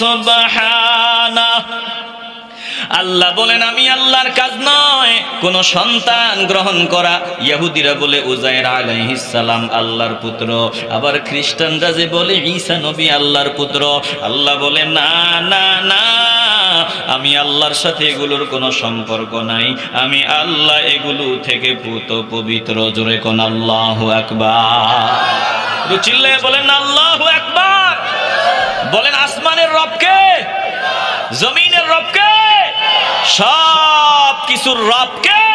সুবহানাহ। আল্লাহ বলেন আমি আল্লাহর কাজ নয় কোন সন্তান গ্রহণ করা। ইহুদিরা বলে উজাইর আলাইহিস সালাম আল্লাহর পুত্র, আবার খ্রিস্টানরা যে বলে ঈসা নবী আল্লাহর পুত্র। আল্লাহ বলে না না না, আমি আল্লাহর সাথে এগুলোর কোনো সম্পর্ক নাই। আমি আল্লাহ এগুলো থেকে পুত পবিত্র। জোরে কোন আল্লাহু আকবার। চিল্লায়ে বলেন আল্লাহু আকবার। বলেন আসমানের রব কে? জমিনের রব কে? সব কিছুর রব কে?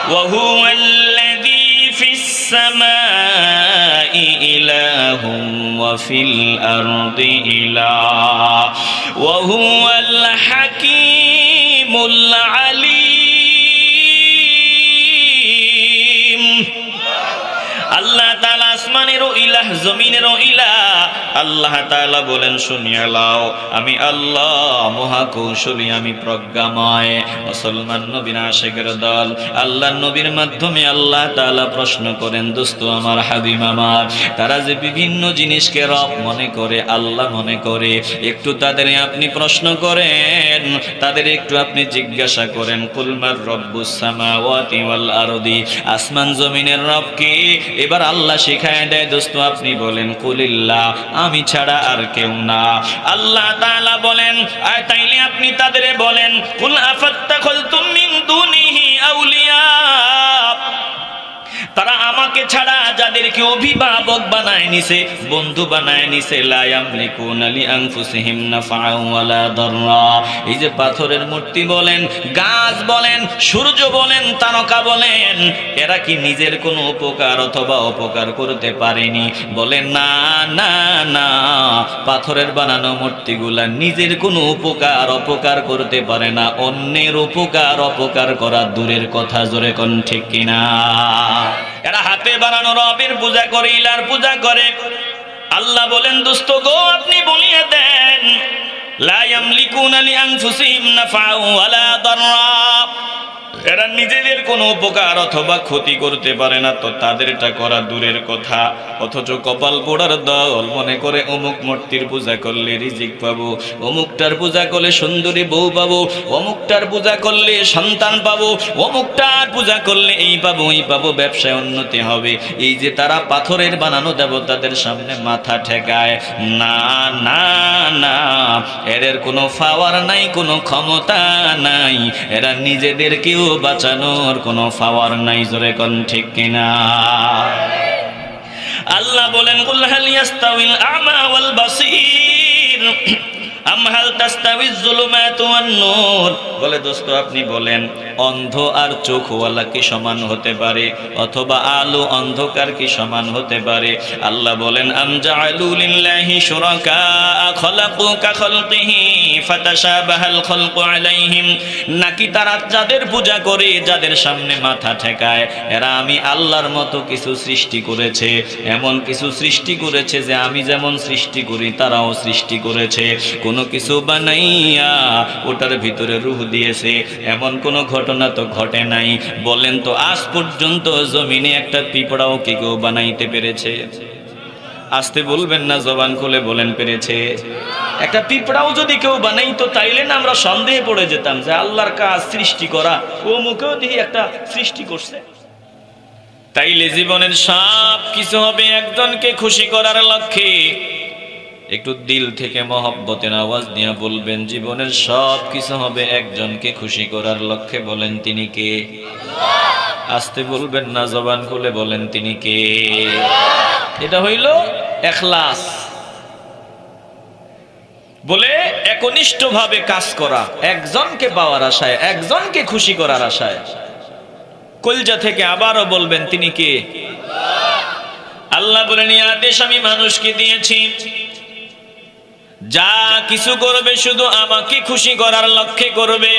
ওয়া হুয়াল্লাযী ফিস সামাই ইলাহুম ওয়া ফিল আরদি ইলাহ ওয়া হুয়াল হাকীমুল আলীম। আল্লাহ তাআলা আসমানেরও ইলাহ, জমিনেরও ইলাহ। আল্লাহ তাআলা বলেন শুনিয়া লাও, আমি আল্লাহ মহাকৌশলী, আমি প্রজ্ঞাময়। মুসলমান নবীর আশিকের দল আল্লাহর নবীর মাধ্যমে আল্লাহ তাআলা প্রশ্ন করেন, দোস্ত আমার, হাবিব আমার, তারা যে বিভিন্ন জিনিসকে রব মনে করে, আল্লাহ মনে করে, একটু তাদের আপনি প্রশ্ন করেন, তাদের একটু আপনি জিজ্ঞাসা করেন, কুল মার রব্বুস সামাওয়াতি ওয়াল আরদি, আসমান জমিনের রব কে? এবার আল্লাহ শিখায় দেয়, দোস্ত আপনি বলেন কুলিল্লাহ, আমি ছাড়া আর কেউ না। আল্লাহ তাআলা বলেন তাইলে আপনি তাদের বলেন, কুল আফাত্তাখালতুম মিন দুনিহি আউলিয়া, তারা আমাকে ছাড়া যাদেরকে অভিভাবক বানায় নিছে, বন্ধু বানায় নিছে, লা ইয়ামলিকুনা লিআনফুসিহিম নাফআন ওয়ালা দাররা। এই যে পাথরের মূর্তি বলেন, গাছ বলেন, সূর্য বলেন, তারকা বলেন, এরা কি নিজের কোনো উপকার অথবা অপকার করতে পারেনি? বলেন না না না, পাথরের বানানো মূর্তিগুলা নিজের কোনো উপকার অপকার করতে পারে না, অন্যের উপকার অপকার করা দূরের কথা। জোরে কোন ঠিক কিনা? এরা হাতে বানানো রবের পূজা করে, ইলার পূজা করে। আল্লাহ বলেন দোস্ত গো আপনি বলিয়ে দেন, লা ইয়ামলিকুনা লিআনফুসিহিম নাফআন ওয়ালা দাররা, এরা নিজেদের কোনো উপকার অথবা ক্ষতি করতে পারে না, তো তাদেরটা করা দূরের কথা। অথচ কপাল পোড়ার দল মনে করে অমুক মূর্তির পূজা করলে রিজিক পাবো, অমুকটার পূজা করলে সুন্দরী বউ পাবো, অমুকটার পূজা করলে সন্তান পাবো, অমুকটার পূজা করলে এই পাবো এই পাবো, ব্যবসায় উন্নতি হবে। এই যে তারা পাথরের বানানো দেবতাদের সামনে মাথা ঠেকায়, না না না, এদের কোনো পাওয়ার নাই, কোনো ক্ষমতা নাই, এরা নিজেদেরকেও বাঁচানোর কোনো পাওয়ার নাই। জোরে কোন ঠিক কিনা? আল্লাহ বলেন, কুল হাল ইয়াস্তাউল আমা ওয়াল বাসীর আম হাল তাস্তাউইজ যুলুমাতু ওয়ান নূর। বলে দোস্ত আপনি বলেন, অন্ধ আর চোখওয়ালা কি সমান হতে পারে? অথবা আলো অন্ধকার কি সমান হতে পারে? আল্লাহ বলেন, আম জাআলু লিল্লাহি শুরাকা খালাকু কা খালকিহি ফাতাশাবাহাল খালকু আলাইহিম, নাকি তারা যাদের পূজা করে, যাদের সামনে মাথা ঠেকায়, এরা আমি আল্লাহর মতো কিছু সৃষ্টি করেছে, এমন কিছু সৃষ্টি করেছে যে আমি যেমন সৃষ্টি করি তারাও সৃষ্টি করেছে। কোনো কিছু বানাইয়া ওটার ভিতরে রূহ দিয়েছে, এমন কোনো ঘটনা তো ঘটে নাই। বলেন তো আজ পর্যন্ত জমিনে একটা পিঁপড়াও কি কেউ বানাইতে পেরেছে? আসতে বলবেন না, জবান খুলে বলেন পেরেছে? একটা পিঁপড়াও যদি কেউ বানাইতো তাইলে না আমরা সন্দেহে পড়ে যেতাম যে আল্লাহর কাজ সৃষ্টি করা, ও মুখেও দেখি একটা সৃষ্টি করছে। তাইলে জীবনের সব কিছু হবে একজনকে খুশি করার লক্ষ্যে। একটু দিল থেকে মহব্বতের আওয়াজ দিয়ে বলবেন, জীবনের সব কিছু হবে একজনকে খুশি করার লক্ষ্যে। বলেন তিনি কে? আসতে বলবেন না, জবান খুলে বলেন তিনি কে? এটা হইল ইখলাস, বলে একনিষ্ঠভাবে কাজ করা, একজনকে পাওয়ার আশায়, একজনকে খুশি করার আশায়। কলজা থেকে আবারও বলবেন তিনি কে? আল্লাহ বলেন, এই আদেশ আমি মানুষকে দিয়েছি, যা কিছু করবে শুধু আমাকে খুশি করার লক্ষ্যে করবে,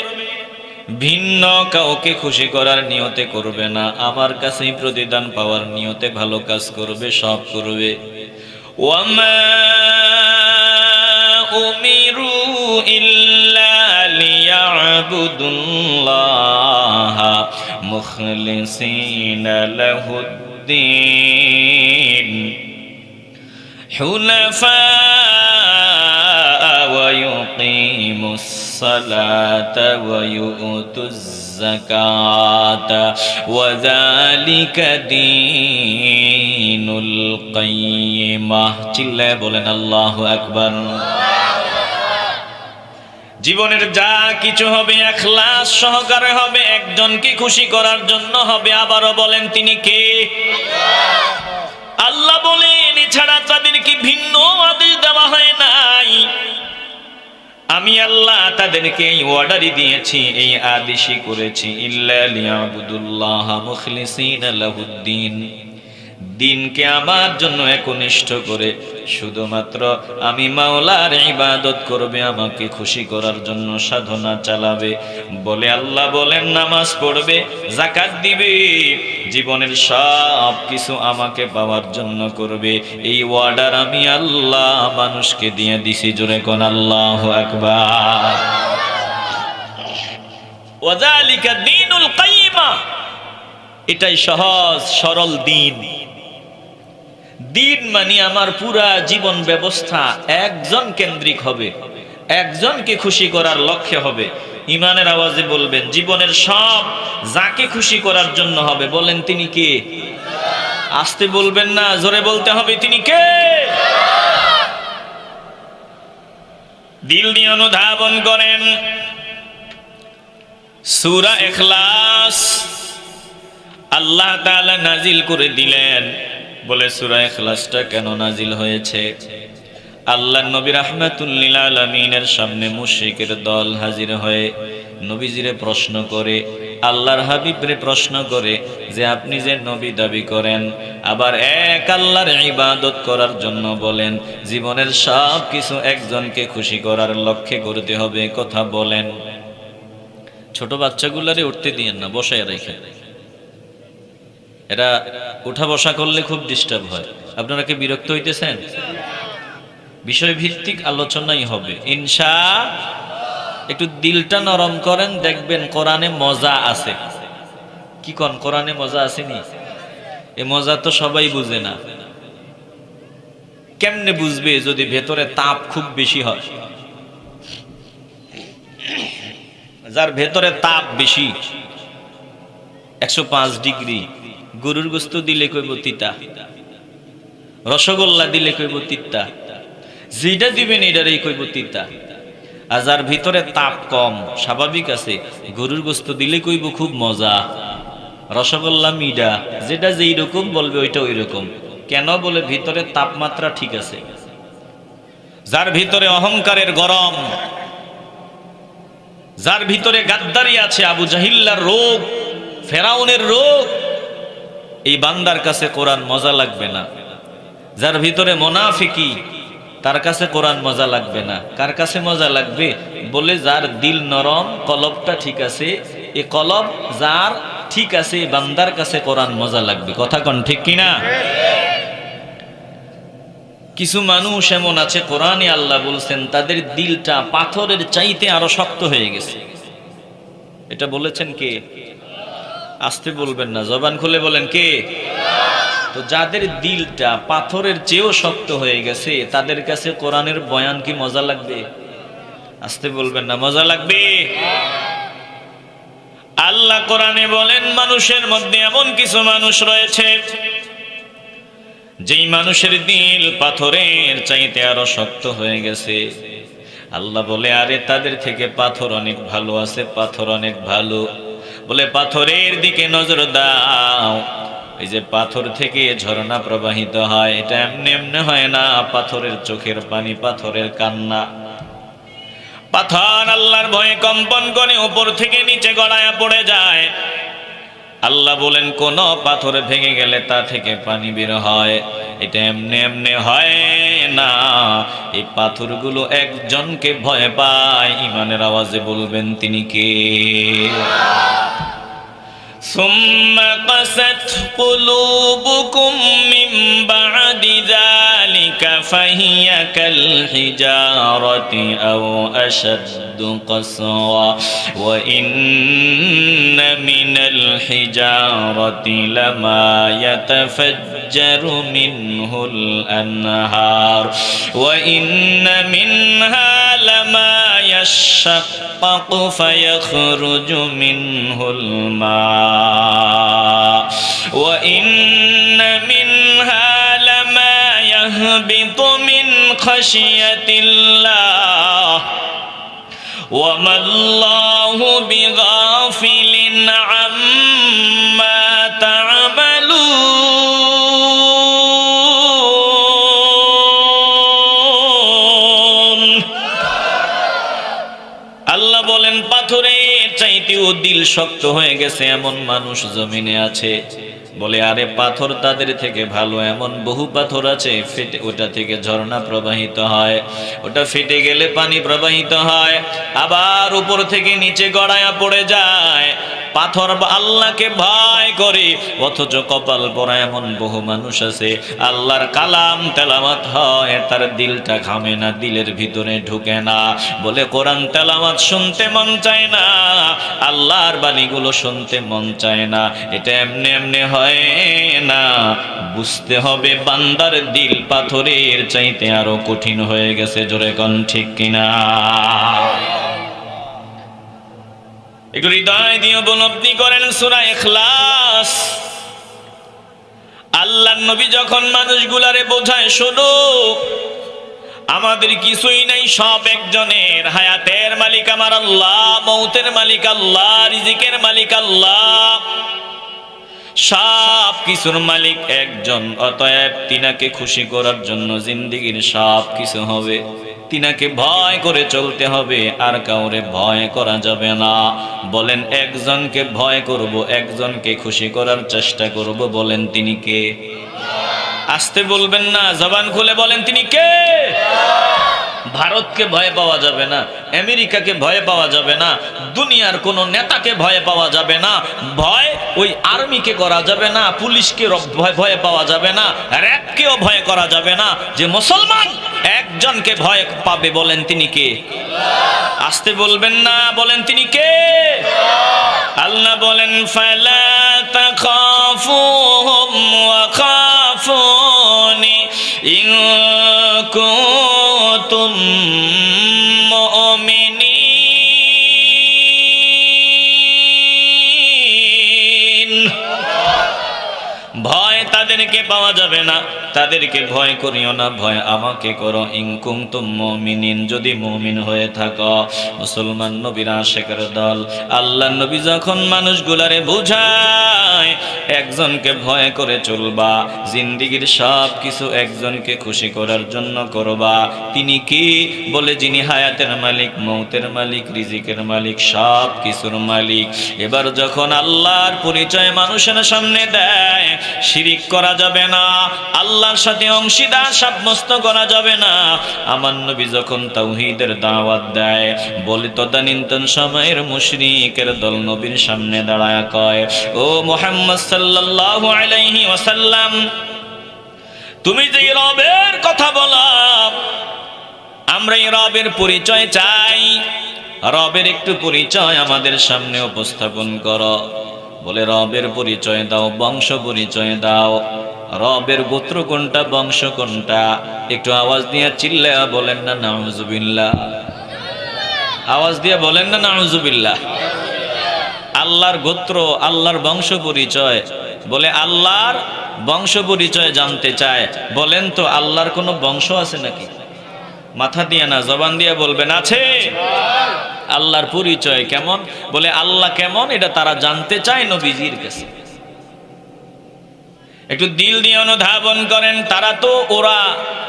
ভিন্ন কাউকে খুশি করার নিয়তে করবে না, আমার কাছেই প্রতিদান পাওয়ার নিয়তে ভালো কাজ করবে, সব করবে। ওয়ামা উমিরু ইল্লা লিয়াবুদুল্লাহা মুখলিসিনা লাহুদ্দিন হুনাফা ويقيموا الصلاة ويؤتوا الزكاة وذلك دين القيمة চিল্লায়ে বলেন আল্লাহু আকবার। জীবনের যা কিছু হবে ইখলাস সহকারে হবে, একজনকে খুশি করার জন্য হবে। আবারও বলেন তিনি কে? আল্লাহ বলেন এছাড়া তাদেরকে ভিন্ন আদেশ দেওয়া হয় নাই। আমি আল্লাহ তাদেরকে এই অর্ডারই দিয়েছি, এই আদেশই করেছি, ইল্লা লিয়াবুদুল্লাহ মুখলিসিনা লাহুদ্দিন, দিনকে আমার জন্য একনিষ্ঠ করে শুধুমাত্র আমি মাওলার ইবাদত করবে, আমাকে খুশি করার জন্য সাধনা চালাবে। বলে আল্লাহ বলেন নামাজ পড়বে, যাকাত দিবে, জীবনের সব কিছু আমাকে পাওয়ার জন্য করবে। এই অর্ডার আমি আল্লাহ মানুষকে দিয়ে দিছি। জোরে কোন আল্লাহু আকবার। ওয়াযালিকা দীনুল কাইয়্যিমা, এটাই সহজ সরল দিন। দিন মানে আমার পুরা জীবন ব্যবস্থা একজন কেন্দ্রিক হবে, একজনকে খুশি করার লক্ষ্যে হবে। ইমানের আওয়াজে বলবেন জীবনের সব যাকে খুশি করার জন্য হবে। বলেন তিনি কে? আস্তে বলবেন না, জোরে বলতে হবে তিনি কে। দিল দিয়ে অনুধাবন করেন সূরা ইখলাস আল্লাহ তাআলা নাজিল করে দিলেন। বলে সূরা ইখলাসটা কেন নাজিল হয়েছে? আল্লাহর নবী রাহমাতুল লিল আলামিনের সামনে মুশরিকের দল হাজির হয়ে নবীজিরে প্রশ্ন করে, আল্লাহর হাবিবরে প্রশ্ন করে যে আপনি যে নবী দাবি করেন, আবার এক আল্লাহর ইবাদত করার জন্য বলেন, জীবনের সব কিছু একজনকে খুশি করার লক্ষ্যে করতে হবে, কথা বলেন। ছোট বাচ্চাগুলারে উঠতে দিয়েন না, বসায় রেখে। এরা উঠা বসা করলে খুব ডিস্টার্ব হয়। আপনারা কি বিরক্ত হইতেছেন? বিষয় ভিত্তিক আলোচনাই হবে ইনশাআল্লাহ। একটু দিলটা নরম করেন, দেখবেন কোরআনে মজা আছে। কি কোন কোরআনে মজা আসেনি? এই মজা তো সবাই বুঝে না। কেমনে বুঝবে যদি ভেতরে তাপ খুব বেশি হয়? যার ভেতরে তাপ বেশি 105 ডিগ্রি, গরুর গোস্ত দিলে কইব তিতা, রসগোল্লা দিলে কইব তিতা, যেটা দিবেন এটারই কইব তিতা। আর যার ভিতরে তাপ কম, স্বাভাবিক আছে, গরুর গোস্ত দিলে কইব খুব মজা, রসগোল্লা মিডা, যেটা যেই রকম বলবে ওইটা ওই রকম। কেন? বলে ভিতরে তাপমাত্রা ঠিক আছে। যার ভিতরে অহংকারের গরম, যার ভিতরে গাদ্দারি আছে, আবু জাহিল্লার রোগ, ফেরাউনের রোগ, এই বান্দার কাছে কোরআন মজা লাগবে না। যার ভিতরে মুনাফিকি, তার কাছে কোরআন মজা লাগবে না। কার কাছে মজা লাগবে? বলে যার দিল নরম, কলবটা ঠিক আছে, এই কলব যার ঠিক আছে, বান্দার কাছে কোরআন মজা লাগবে। কথা কোন ঠিক কিনা? কিছু মানুষ এমন আছে, কোরআনে আল্লাহ বলছেন তাদের দিলটা পাথরের চাইতে আরো শক্ত হয়ে গেছে। এটা বলেছেন কে? আস্তে বলবেন না, জবান খুলে বলেন কে? তো যাদের দিলটা পাথরের চেয়েও শক্ত হয়ে গেছে, তাদের কাছে কোরআনের বয়ান কি মজা লাগবে? আস্তে বলবেন না, মজা লাগবে। আল্লাহ কোরআনে বলেন মানুষের মধ্যে এমন কিছু মানুষ রয়েছে যেই মানুষের দিল পাথরের চাইতে আরো শক্ত হয়ে গেছে। আল্লাহ বলে আরে তাদের থেকে পাথর অনেক ভালো আছে, পাথর অনেক ভালো। বলে পাথরের দিকে নজর দাও, এই যে পাথর থেকে ঝর্ণা প্রবাহিত হয়, এটা এমনি এমনি হয় না। পাথরের চোখের পানি, পাথরের কান্না। পাথর আল্লাহর ভয়ে কম্পন করে উপর থেকে নিচে গড়ায়া পড়ে যায়। আল্লাহ বলেন কোন পাথর ভেঙে গেলে তা থেকে পানি বের হয়, এটা এমনি এমনি হয় না। এই পাথরগুলো একজনকে ভয় পায়। ইমানের আওয়াজে বলবেন তিনি কে? সুম্মা কাসাত কুলুবুকুম মিন বাদি যালিকা فهي كالحجارة أو أشد قسوة وإن من الحجارة لما يتفجر منه الأنهار وإن منها لما يشقق فيخرج منه الماء وإن منها لما يهبط من خشية الله وما الله بغافل عما تعملون আল্লাহ বলেন পাথরের চাইতেও দিল শক্ত হয়ে গেছে এমন মানুষ জমিনে আছে। বলে আরে পাথর তাদের থেকে ভালো, এমন বহু পাথর আছে ফেটে ওটা থেকে ঝর্ণা প্রবাহিত হয়, ওটা ফেটে গেলে পানি প্রবাহিত হয়, আবার উপর থেকে নিচে গড়ায়া পড়ে যায়। পাথর আল্লাহকে ভয় করে, অথচ কপাল পরা এমন বহু মানুষ আছে আল্লাহর কালাম তেলাওয়াত হয় তার দিলটা ঘামে না, দিলের ভিতরে ঢুকে না। বলে কোরআন তেলাওয়াত শুনতে মন চায় না, আল্লাহর বাণীগুলো শুনতে মন চায় না। এটা এমনি এমনি হয় না, বুঝতে হবে বান্দার দিল পাথরের চাইতে আরো কঠিন হয়ে গেছে। জোরে কোন ঠিক কিনা? একটু হৃদয় দিয়ে উপলব্ধি করেন সূরা ইখলাস। আল্লাহর নবী যখন মানুষগুলারে বোঝায়, শোনো আমাদের কিছুই নাই, সব একজনের। হায়াতের মালিক আমার আল্লাহ, মৌতের মালিক আল্লাহ, রিজিকের মালিক আল্লাহ, সব কিছুর মালিক একজন। অতএব তিনাকে খুশি করার জন্য জিন্দেগির সব কিছু হবে, তিনাকে ভয় করে চলতে হবে, আর কাউরে ভয় করা যাবে না। বলেন একজনকে ভয় করব, একজনকে খুশি করার চেষ্টা করব, বলেন তিনি কে? আসতে বলবেন না, জবান খুলে বলেন তিনি কে? ভারতকে ভয় পাওয়া যাবে না, আমেরিকাকে ভয় পাওয়া যাবে না, দুনিয়ার কোন নেতাকে ভয় পাওয়া যাবে না, ভয় ওই আর্মিকে করা যাবে না, পুলিশকে ভয় পাওয়া যাবে না, র‍্যাবকেও ভয় করা যাবে না। যে মুসলমান একজনকে ভয় পাবে, বলেন তিনি কে? আসতে বলবেন না, বলেন তিনি কে? আল্লাহ বলেন ফালা তাখাফুহুম ওয়া খাফুনি ইন কুনতুম মুমিনিন। ভয় তাদেরকে পাওয়া যাবে না, তাদেরকে ভয় করিও না, ভয় আমাকে করো। ইন কুনতুম মুমিনিন, যদি মুমিন হয়ে থাকো। মুসলমান নবীর আশিকের দল। আল্লাহ নবী যখন মানুষগুলারে বোঝায় একজনকে ভয় করে চলবা, জিন্দেগির সব কিছু একজনকে খুশি করার জন্য করবা। তিনি কি? বলে যিনি হায়াতের মালিক, মৌতের মালিক, রিজিকের মালিক, সব কিছুর মালিক। এবার যখন আল্লাহর পরিচয় মানুষের সামনে দেয়, শিরিক করা যাবে না, আল্লাহর সাথে অংশীদার সাব্যস্ত করা যাবে না। আমার নবী যখন তাওহীদের দাওয়াত দেয়, বলে তদানীন্তন সময়ের মুশরিকের দল নবীর সামনে দাঁড়ায় কয়, ও মুহাম্মদ সাল্লাল্লাহু আলাইহি ওয়াসাল্লাম, তুমি যে রবের কথা বলো, আমরা এই রবের পরিচয় চাই, রবের একটু পরিচয় আমাদের সামনে উপস্থাপন করো। বলে রবের পরিচয় দাও, বংশ পরিচয় দাও। রবের গোত্র কোনটা, বংশ কোনটা? একটু আওয়াজ দিয়ে চিল্লায়া বলেন না নাউজুবিল্লাহ। আওয়াজ দিয়ে বলেন না নাউজুবিল্লাহ। আল্লাহর গোত্র, আল্লাহর বংশ পরিচয়। বলে আল্লাহর বংশ পরিচয় জানতে চায়। বলেন তো আল্লাহর কোনো বংশ আছে নাকি? মাথা দিয়ে না, জবান দিয়ে বলবেন আছে। আল্লাহর পরিচয় কেমন? বলে আল্লাহ কেমন এটা তারা জানতে চায় নবীজির কাছে। একটু দিল দিয়ে অনুধাবন করেন।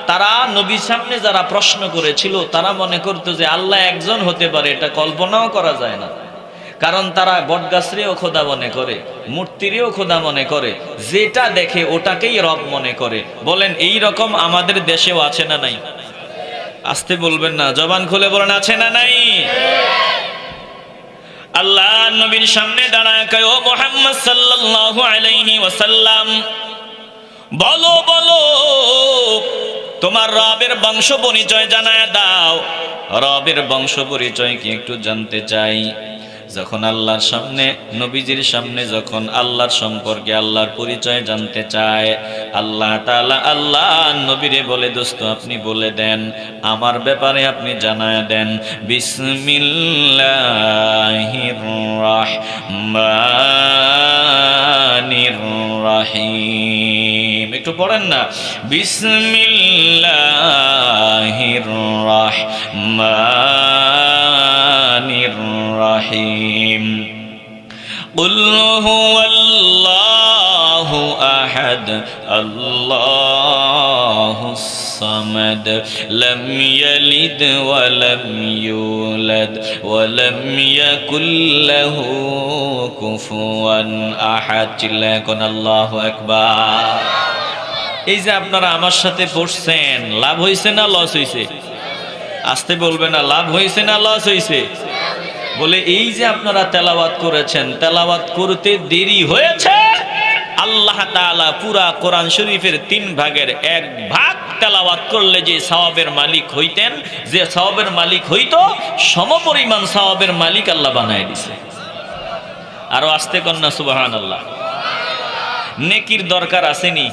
তারা নবীর সামনে যারা প্রশ্ন করেছিল, তারা মনে করতো যে আল্লাহ একজন হতে পারে, এটা কল্পনাও করা যায় না। কারণ তারা বটগাছরেও খোদা মনে করে, মূর্তিরেও খোদা মনে করে, যেটা দেখে ওটাকেই রব মনে করে। বলেন এই রকম আমাদের দেশেও আছে না নাই? আসতে বলবেন না, জবান খুলে বলেন আছে না নাই? আল্লাহ নবীর সামনে দাঁড়ায় কয়, ও মুহাম্মদ সাল্লাল্লাহু আলাইহি ওয়াসাল্লাম, বলো বলো তোমার রবের বংশ পরিচয় জানায় দাও। রবের বংশ পরিচয় কি একটু জানতে চাই। যখন আল্লাহর সামনে, নবীজির সামনে যখন আল্লাহর সম্পর্কে, আল্লাহর পরিচয় জানতে চায়, আল্লাহ তাআলা আল্লাহ নবীরে বলে, দোস্ত আপনি বলে দেন, আমার ব্যাপারে আপনি জানায় দেন। বিসমিল্লাহির রাহমানির রাহিম। একটু পড়েন না, বিসমিল্লাহির রাহমানির রাহিম। কুল হুয়াল্লাহু আহাদ আল্লাহুস সামাদ লাম ইয়ালিদ ওয়া লাম ইউলাদ ওয়া লাম ইয়াকুল লাহু কুফুয়ান আহাদ। চিল্লায় কোন আল্লাহু আকবার। এই যে আপনারা আমার সাথে পড়ছেন, লাভ হইছে না লস হইছে? আসতে বলবে না, লাভ হইছে না লস হইছে? বলে এই যে আপনারা তেলাওয়াত করেছেন, তেলাওয়াত করতে দেরি হয়েছে, আল্লাহ তাআলা পুরা কোরআন শরীফের 3 ভাগের 1 ভাগ তেলাওয়াত করলে যে সওয়াবের মালিক হইতেন, যে সওয়াবের মালিক হইতো, সমপরিমাণ সওয়াবের মালিক আল্লাহ বানায় দিছে। আরো আসতে কন্যা সুবহানাল্লাহ। নেকির দরকার আসেনি?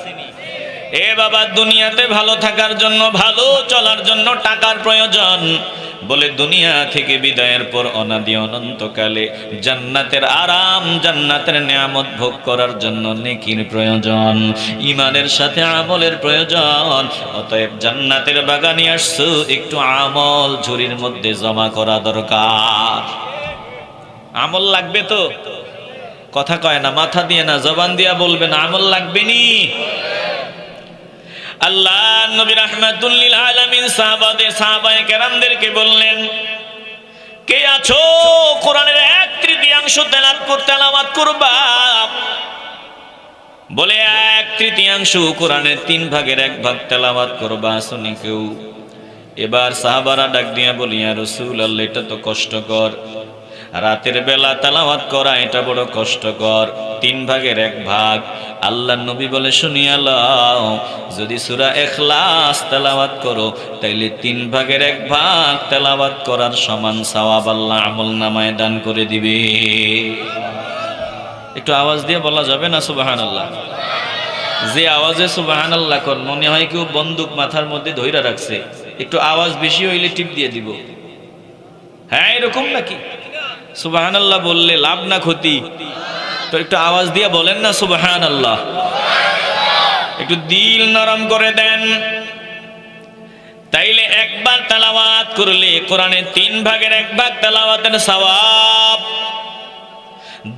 এ বাবা, দুনিয়াতে ভালো থাকার জন্য, ভালো চলার জন্য টাকার প্রয়োজন। বলে দুনিয়া থেকে বিদায়ের পর অনাদি অনন্তকালে জান্নাতের আরাম, জান্নাতের নিয়ামত ভোগ করার জন্য নেকির প্রয়োজন, ঈমানের সাথে আমলের প্রয়োজন। অতএব জান্নাতের বাগানে আসছো, একটু আমল ঝুরির মধ্যে জমা করা দরকার। আমল লাগবে তো? কথা কয় না, মাথা দিয়ে না, জবান দিয়া বলবেন আমল লাগবে নি। আল্লাহ নবী রাহমাতুল লিল আলামিন সাহাবায়ে কেরামদেরকে বললেন, কে আছো কোরআনের 1/3 তেলাওয়াত করবা? বলে 1/3 কোরআনের 3 ভাগের 1 ভাগ তেলাওয়াত করবা, শুনি কেউ? এবার সাহাবারা ডাক দিয়া বলি, ইয়া রাসূলুল্লাহ, এটা তো কষ্টকর, রাতের বেলা তেলাওয়াত করা এটা বড় কষ্টকর, 3 ভাগের 1 ভাগ। আল্লাহ নবী বলে, শুনিয়া লও, যদি সূরা ইখলাস তেলাওয়াত করো তাইলে 3 ভাগের 1 ভাগ তেলাওয়াত করার সমান সওয়াব আল্লাহ আমলনামায় দান করে দিবে। একটু আওয়াজ দিয়ে বলা যাবে না সুবহানাল্লাহ? যে আওয়াজে সুবহানাল্লাহ কর, মনে হয় কেউ বন্দুক মাথার মধ্যে ধইরা রাখছে, একটু আওয়াজ বেশি হইলে টিপ দিয়ে দিব। হ্যাঁ, এরকম নাকি? সুবহানাল্লাহ বললে লাভ না ক্ষতি? তো একটু আওয়াজ দিয়ে বলেন না সুবহানাল্লাহ। একটু দিল নরম করে দেন। তাইলে একবার তেলাওয়াত করলে কোরআনের 3 ভাগের 1 ভাগ তেলাওয়াতের সওয়াব,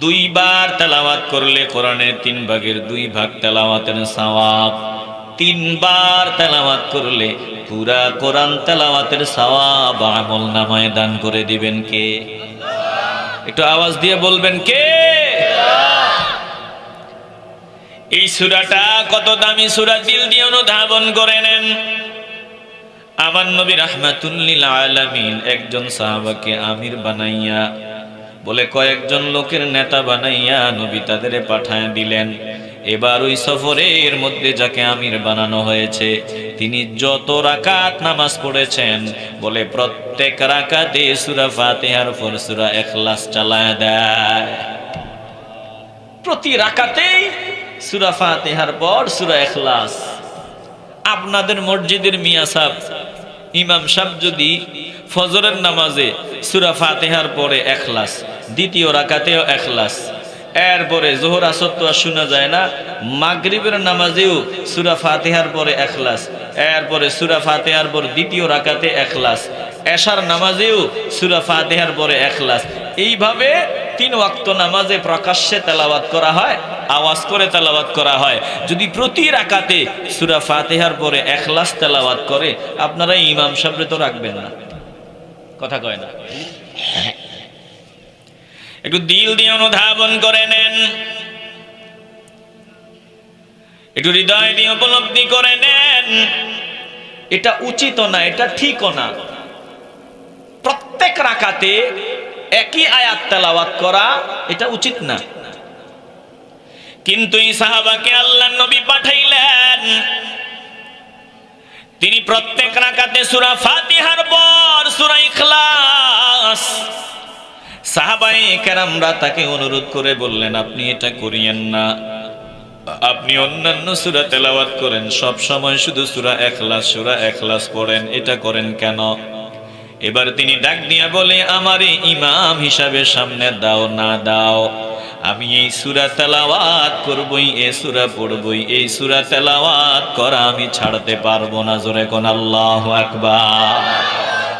2 বার তেলাওয়াত করলে কোরআনের 3 ভাগের 2 ভাগ তেলাওয়াতের সওয়াব, 3 বার তেলাওয়াত করলে পুরা কোরআন তেলাওয়াতের সওয়াব আমলনামায় দান করে দিবেন কে? একটু আওয়াজ দিয়ে বলবেন কে? এই সূরাটা কত দামি সূরা, দিল দিয়ে অনুধাবন করে নেন। আমার নবী রাহমাতুল লিল আলামিন একজন সাহাবাকে আমির বানাইয়া, বলে কয়েকজন লোকের নেতা বানাইয়া নবী তাদের পাঠায় দিলেন। এবার ওই সফরের মধ্যে যাকে আমির বানানো হয়েছে, তিনি যত রাকাত নামাজ পড়েছেন, বলে প্রত্যেক রাকাতে সূরা ফাতিহার পর সূরা ইখলাস চালায় দেয়। প্রতি রাকাতেই সূরা ফাতিহার পর সূরা ইখলাস। আপনাদের মসজিদের মিয়া সাহেব, ইমাম সাহেব যদি ফজরের নামাজে সূরা ফাতিহার পরে ইখলাস, দ্বিতীয় রাকাতেও ইখলাস, এরপরে যোহর আসর তো আর শোনা যায় না, মাগরিবের নামাজেও সূরা ফাতিহার পরে ইখলাস, এরপরে সূরা ফাতিহার পর দ্বিতীয় রাকাতে ইখলাস, এশার নামাজেও সূরা ফাতিহার পরে ইখলাস, এইভাবে 3 ওয়াক্ত নামাজে প্রকাশ্যে তেলাওয়াত করা হয়, আওয়াজ করে তেলাওয়াত করা হয়। যদি প্রতি রাকাতে সূরা ফাতিহার পরে ইখলাস তেলাওয়াত করে, আপনারা ইমাম সাহেবরে তো রাখবেন না। কথা কয় না? একটু দিল দিয়ে অনুধাবন করে নেন, একটু হৃদয় দিয়ে উপলব্ধি করে নেন। এটা উচিত না, এটা ঠিকও না। প্রত্যেক রাকাতে একই আয়াত তেলাওয়াত করা এটা উচিত না। কিন্তু এই সাহাবাকে আল্লাহর নবী পাঠাইলেন, তিনি প্রত্যেক রাকাতে সূরা ফাতিহার পর সূরা ইখলাস। সাহাবায়ে কেরামরা তাকে অনুরোধ করে বললেন, আপনি এটা করিয়েন না, আপনি অন্যান্য সূরা তেলাওয়াত করেন, সব সময় শুধু সূরা ইখলাস পড়েন, এটা করেন কেন? এবার তিনি ডাক দিয়া বলে, আমারে ইমাম হিসাবে সামনে দাও না দাও, আমি এই সূরা তেলাওয়াত করবই, এই সূরা পড়বই, এই সূরা তেলাওয়াত করা আমি ছাড়তে পারবো না। জোরে কোন আল্লাহু আকবার।